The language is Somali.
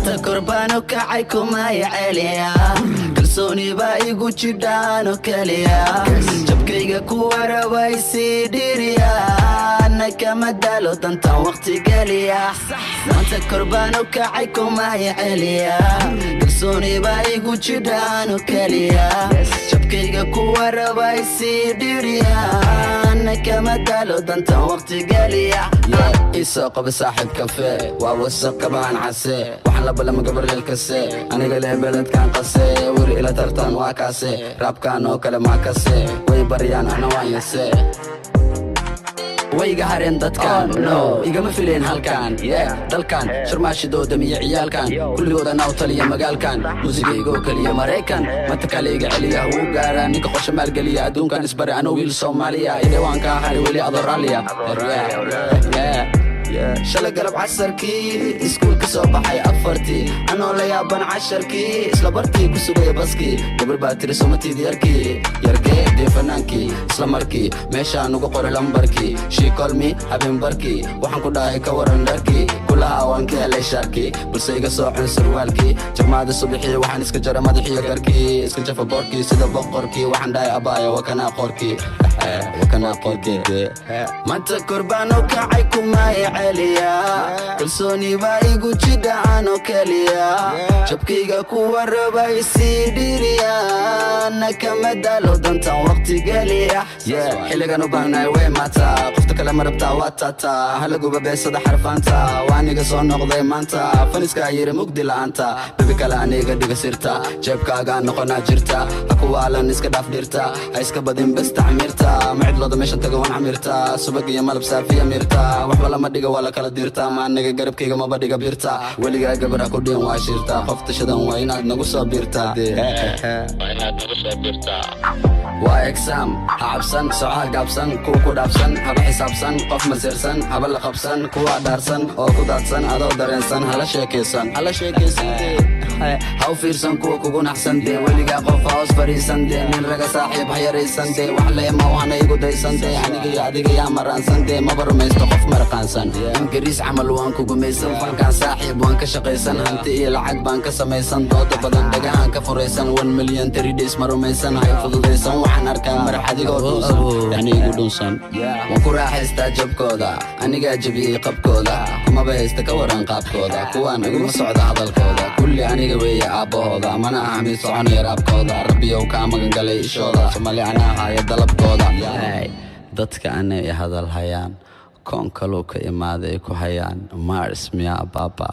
maanta korbaano kacay kuma celiya kalsooni baa igu jidhaano kaliya jabkayga ku warabay sii dhiriya ana kama daalo dantan waqti geliya maanta korbaano kacay kuma celiya kalsooni baa igu jidhaano kaliya jabkayga ku warabay sii dhiriya ana kama daalo dantan waqti geliya isoo qaba saaxib kafe waa wasaq kabaan case waxaan la balama gabar leelkase aniga leh beledkaan qase weri ila tartan waa kaase raabkaan oo kale maa kase way baryaan ana waan yase wayga hareen dadkan no igama fileen halkan dalkan sharmaashidooda miyo ciyaalkan kulligooda naaw taliya magaalkan muusigaygoo keliya maraykan manta kale iga celiya wuu gaaraa ninka qosha maalgeliya adduunkan isbari ano wiil soomaaliya idhewaankaa hari weli adoraaliya shalay galab casarkii iskuulka soo baxay afartii anoo la yaaban casharkii isla bartii ku sugaya baskii gabar baa tiri somatid yarkee dee fanaankii isla markii meeshaan uga qoray lambarkii shiikolmi habeenbarkii waxaan ku dhahay ka waran dharkii kulaha waan ka helay shaarkii balse iga soo cun sarwaalkii jarmaada subaxii waxaan iska jara madaxiyo garkii iska jafa boorkii sida boqorkii waxaan dhahay abaayo wakanaa qorkii maanta korbaano kacay kuma celiya kalsooni baa igu jidhaano kaliya jabkayga ku warabay sii dhiriya ana kama daalo dantan waqti geliya xilligan u baahnahay way maataa qofta kale ma rabtaa waa taataa halaguba beesada xarfaanta waa aniga soo noqday maanta faniskaa yiri mugdi la'aanta bebi kale aniga dhiga sirta jeebkaagaa noqonaa jirta ha kuwaalan iska dhaaf dhirta ha iska badin bes tacmirta macid meeshan taga waan camirta subag iyo malab saafiya mirta waxba lama dhiga waa la kala dirta ma anaga garabkayga maba dhiga birta weligaa gabadha ku dhiin waa shirta qof tashadan waa inaad nagu soo birta waa exam ha cabsan socaha gaabsan kuwa ku dhaafsan haba xisaabsan qof masiirsan haba la qabsan kuwa dhaarsan oo ku daadsan adoo dareensan hala sheekaysan ha u fiirsan kuwa kugu naxsan dee weligaa qof hoos fariisan dee nin raga saaxiib ha yaraysan dee wax leema waxna igu daysan dee aniga iyo adiga yaa maraansan dee maba rumaysto qof maraqaansan ingiriis camal waan ku gumaysan fankaan saaxiib waan ka shaqaysan hanti iyo lacag baan ka samaysan dooda badan dhagahaan ka furaysan 1 million 3 days ma rumaysan hay fududaysan waxaan arkaa marax adigoo dhuunsan yani igu dhuunsan waan ku raaxaystaa jabkooda anigaa jabiyey qabkooda kumaba haysta ka waran qaabkooda kuwaan iguma socda hadalkooda kulli aniga weeye aabbahooda mana aha mid soconaya raabkooda rabbiyow kaa magan galay ishooda somali anaa ahaayo dalabkooda dadka anay hadal hayaan koon kaluu ka imaaday ku hayaan mars miyaa baaba